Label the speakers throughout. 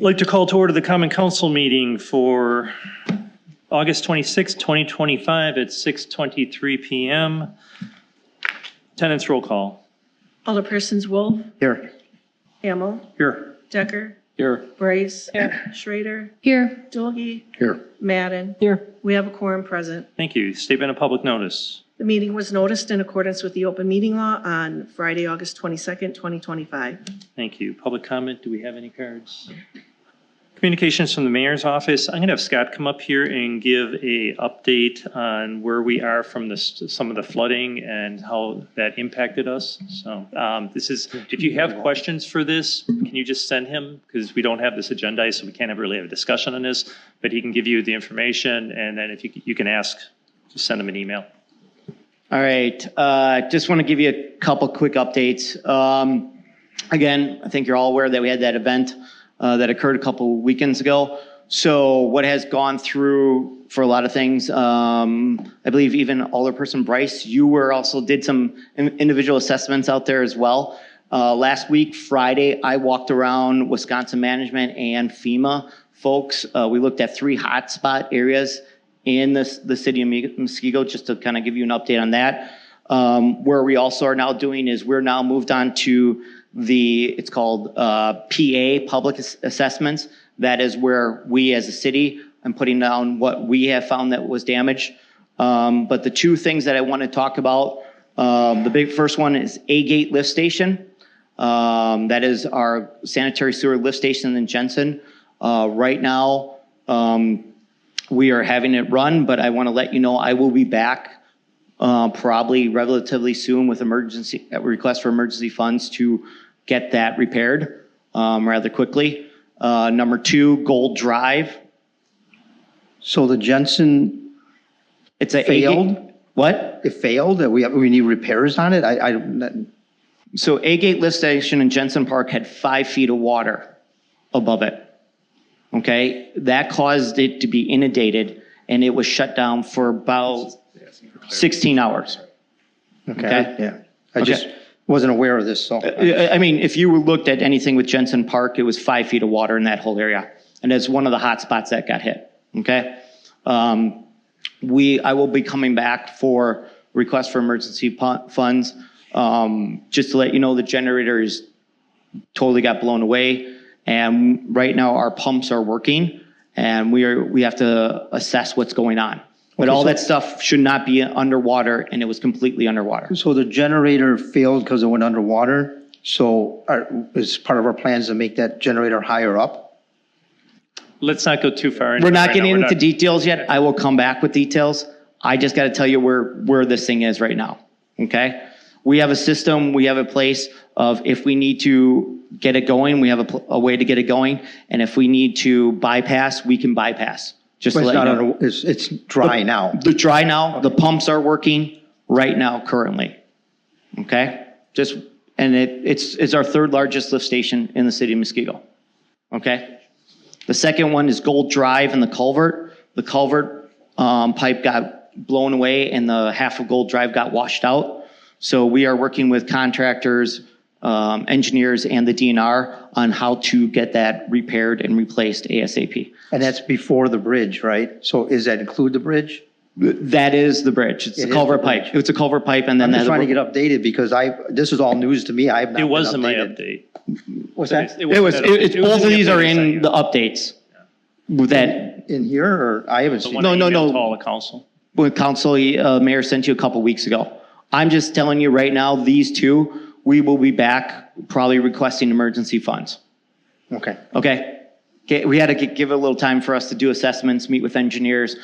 Speaker 1: I'd like to call to order the Common Council meeting for August 26, 2025 at 6:23 p.m. Attendance roll call.
Speaker 2: Alderpersons Wolf,
Speaker 3: Here.
Speaker 2: Hamel,
Speaker 1: Here.
Speaker 2: Decker,
Speaker 1: Here.
Speaker 2: Bryce, Schrader,
Speaker 4: Here.
Speaker 2: Dolge,
Speaker 3: Here.
Speaker 2: Madden.
Speaker 4: Here.
Speaker 2: We have a quorum present.
Speaker 1: Thank you. Statement of public notice.
Speaker 2: The meeting was noticed in accordance with the open meeting law on Friday, August 22nd, 2025.
Speaker 1: Thank you. Public comment. Do we have any cards? Communications from the mayor's office. I'm going to have Scott come up here and give a update on where we are from some of the flooding and how that impacted us. So this is, if you have questions for this, can you just send him? Because we don't have this agendized, so we can't really have a discussion on this, but he can give you the information. And then if you can ask, just send him an email.
Speaker 5: All right, just want to give you a couple quick updates. Again, I think you're all aware that we had that event that occurred a couple weekends ago. So what has gone through for a lot of things, I believe even Alderperson Bryce, you were also did some individual assessments out there as well. Last week, Friday, I walked around Wisconsin Management and FEMA folks. We looked at 3 hotspot areas in the city of Muskego, just to kind of give you an update on that. Where we also are now doing is we're now moved on to it's called PA, public assessments. That is where we as a city, I'm putting down what we have found that was damaged. But the 2 things that I want to talk about, the big first one is A-Gate lift station. That is our sanitary sewer lift station in Jensen. Right now, we are having it run, but I want to let you know I will be back probably relatively soon with request for emergency funds to get that repaired rather quickly. Number 2, Gold Drive.
Speaker 3: So the Jensen,
Speaker 5: It's a
Speaker 3: failed?
Speaker 5: What?
Speaker 3: It failed? We need repairs on it?
Speaker 5: So A-Gate lift station in Jensen Park had 5 feet of water above it. Okay, that caused it to be inundated, and it was shut down for about 16 hours.
Speaker 3: Okay, yeah. I just wasn't aware of this, so.
Speaker 5: I mean, if you looked at anything with Jensen Park, it was 5 feet of water in that whole area. And it's one of the hot spots that got hit, okay? I will be coming back for request for emergency funds. Just to let you know, the generator is totally got blown away. And right now our pumps are working, and we have to assess what's going on. But all that stuff should not be underwater, and it was completely underwater.
Speaker 3: So the generator failed because it went underwater. So is part of our plans to make that generator higher up?
Speaker 1: Let's not go too far into
Speaker 5: We're not
Speaker 1: right
Speaker 5: getting
Speaker 1: now.
Speaker 5: into details yet. I will come back with details. I just got to tell you where this thing is right now, okay? We have a system, we have a place of if we need to get it going, we have a way to get it going. And if we need to bypass, we can bypass. Just to let you know.
Speaker 3: It's dry now.
Speaker 5: The dry now, the pumps are working right now currently, okay? It's our 3rd largest lift station in the city of Muskego, okay? The second one is Gold Drive and the culvert. The culvert pipe got blown away and the half of Gold Drive got washed out. So we are working with contractors, engineers, and the DNR on how to get that repaired and replaced ASAP.
Speaker 3: And that's before the bridge, right? So does that include the bridge?
Speaker 5: That is the bridge. It's a culvert pipe. It's a culvert pipe, and then
Speaker 3: I'm just trying to get updated because this is all news to me. I have not
Speaker 1: It
Speaker 3: been
Speaker 1: was in my
Speaker 3: updated.
Speaker 1: update.
Speaker 3: What's that?
Speaker 5: It's both of these are in the updates. With that,
Speaker 3: In here, or I haven't seen?
Speaker 5: No.
Speaker 1: To all the council.
Speaker 5: when council, mayor sent you a couple weeks ago. I'm just telling you right now, these 2, we will be back probably requesting emergency funds.
Speaker 3: Okay.
Speaker 5: Okay. We had to give it a little time for us to do assessments, meet with engineers,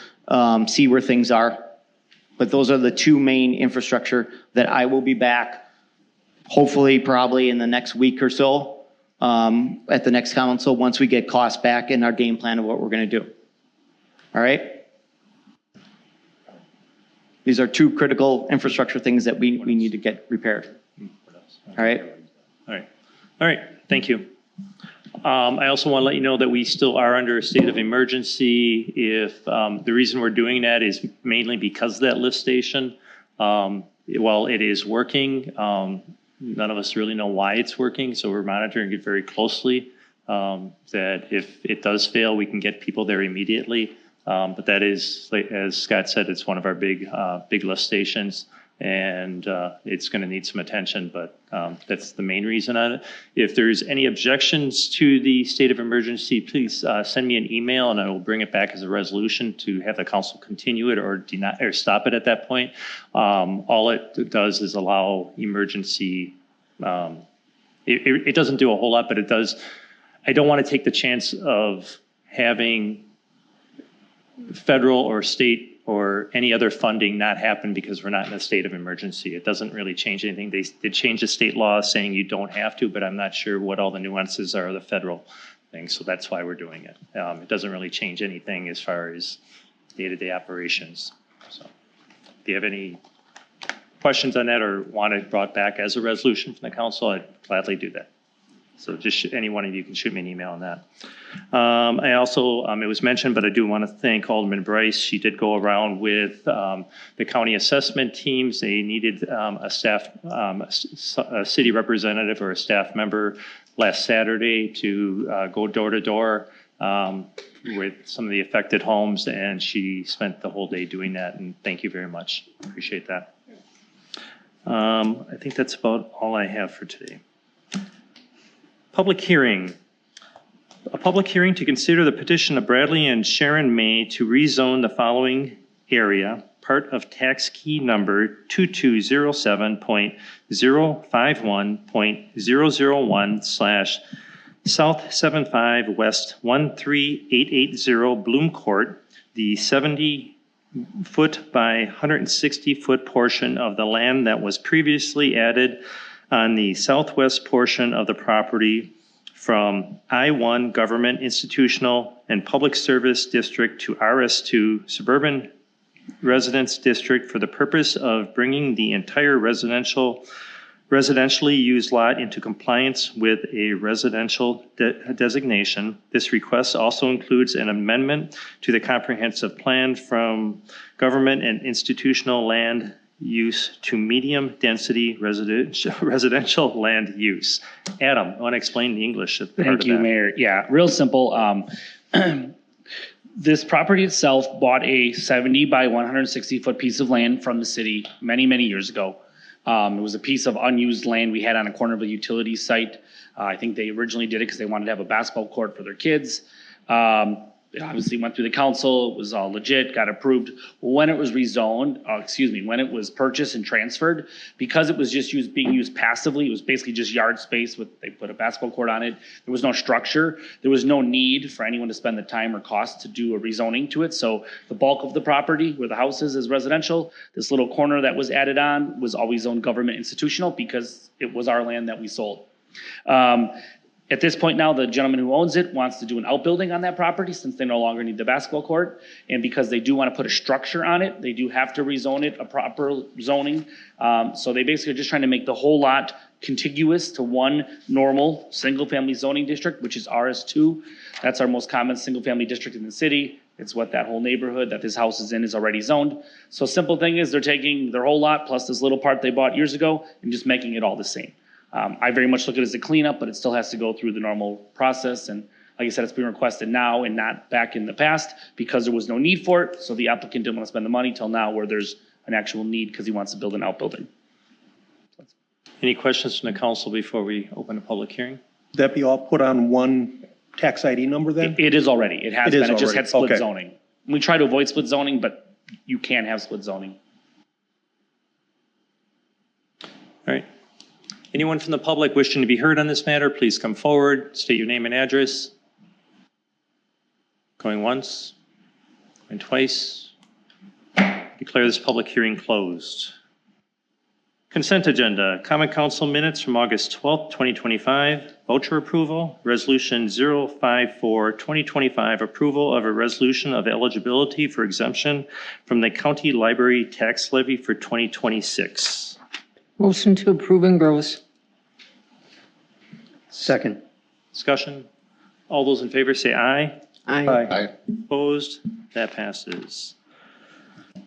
Speaker 5: see where things are. But those are the 2 main infrastructure that I will be back, hopefully probably in the next week or so, at the next council, once we get costs back and our game plan of what we're going to do. All right? These are 2 critical infrastructure things that we need to get repaired. All right?
Speaker 1: All right. Thank you. I also want to let you know that we still are under a state of emergency. If the reason we're doing that is mainly because of that lift station. While it is working, none of us really know why it's working, so we're monitoring it very closely. that if it does fail, we can get people there immediately. But that is, like, as Scott said, it's one of our big lift stations, and it's going to need some attention, but that's the main reason on it. If there's any objections to the state of emergency, please send me an email and I will bring it back as a resolution to have the council continue it or deny or stop it at that point. All it does is allow emergency. It doesn't do a whole lot, but it does. I don't want to take the chance of having federal or state or any other funding not happen because we're not in a state of emergency. It doesn't really change anything. They changed the state law saying you don't have to, but I'm not sure what all the nuances are of the federal thing. So that's why we're doing it. It doesn't really change anything as far as day-to-day operations. So do you have any questions on that or want it brought back as a resolution from the council? I'd gladly do that. So just any one of you can shoot me an email on that. I also, it was mentioned, but I do want to thank Alderman Bryce. She did go around with the county assessment teams. They needed a staff, a city representative or a staff member last Saturday to go door to door with some of the affected homes, and she spent the whole day doing that, and thank you very much. Appreciate that. I think that's about all I have for today. Public hearing. A public hearing to consider the petition of Bradley and Sharon May to rezone the following area, part of tax key number 2207.051.001/ South 75 West 13880 Bloom Court, the 70-foot by 160-foot portion of the land that was previously added on the southwest portion of the property from I-1 Government Institutional and Public Service District to RS2 Suburban Residence District for the purpose of bringing the entire residentially used lot into compliance with a residential designation. This request also includes an amendment to the comprehensive plan from government and institutional land use to medium density residential land use. Adam, I want to explain the English part
Speaker 4: Thank
Speaker 1: of
Speaker 4: you,
Speaker 1: that.
Speaker 4: Mayor. Yeah, real simple. This property itself bought a 70 by 160 foot piece of land from the city many, many years ago. It was a piece of unused land we had on a corner of a utility site. I think they originally did it because they wanted to have a basketball court for their kids. It obviously went through the council, it was all legit, got approved. When it was rezoned, when it was purchased and transferred, because it was just being used passively, it was basically just yard space they put a basketball court on it. There was no structure. There was no need for anyone to spend the time or cost to do a rezoning to it. So the bulk of the property where the house is residential. This little corner that was added on was always owned government institutional because it was our land that we sold. At this point now, the gentleman who owns it wants to do an outbuilding on that property since they no longer need the basketball court. And because they do want to put a structure on it, they do have to rezone it, a proper zoning. So they basically are just trying to make the whole lot contiguous to one normal single-family zoning district, which is RS2. That's our most common single-family district in the city. It's what that whole neighborhood that this house is in is already zoned. So simple thing is they're taking their whole lot plus this little part they bought years ago and just making it all the same. I very much look at it as a cleanup, but it still has to go through the normal process. And like I said, it's being requested now and not back in the past because there was no need for it. So the applicant didn't want to spend the money till now where there's an actual need because he wants to build an outbuilding.
Speaker 1: Any questions from the council before we open a public hearing?
Speaker 6: That be all put on one tax ID number then?
Speaker 4: It is already. It has
Speaker 6: It is
Speaker 4: been. It just
Speaker 6: already.
Speaker 4: had split
Speaker 6: Okay.
Speaker 4: zoning. We try to avoid split zoning, but you can have split zoning.
Speaker 1: All right. Anyone from the public wishing to be heard on this matter, please come forward, state your name and address. Going once, going twice. Declare this public hearing closed. Consent agenda, common council minutes from August 12th, 2025, voucher approval, resolution 054-2025, approval of a resolution of eligibility for exemption from the county library tax levy for 2026.
Speaker 7: Motion to approve and gross.
Speaker 3: Second.
Speaker 1: Discussion? All those in favor say aye.
Speaker 7: Aye.
Speaker 1: Opposed? That passes.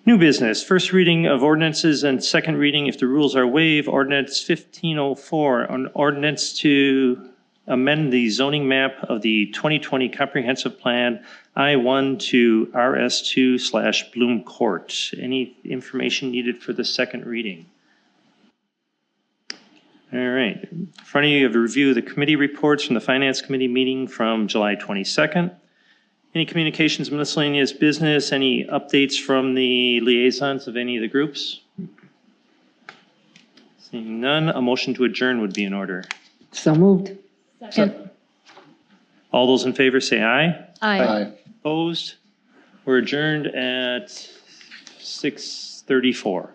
Speaker 1: New business, first reading of ordinances and second reading if the rules are waived. Ordinance 1504, an ordinance to amend the zoning map of the 2020 comprehensive plan I-1 to RS2/Bloom Court. Any information needed for the second reading? All right. In front of you, you have a review of the committee reports from the Finance Committee meeting from July 22nd. Any communications, miscellaneous business, any updates from the liaisons of any of the groups? Seeing none, a motion to adjourn would be in order.
Speaker 7: So moved.
Speaker 8: Second.
Speaker 1: All those in favor say aye.
Speaker 8: Aye.
Speaker 1: Opposed? We're adjourned at 6:34.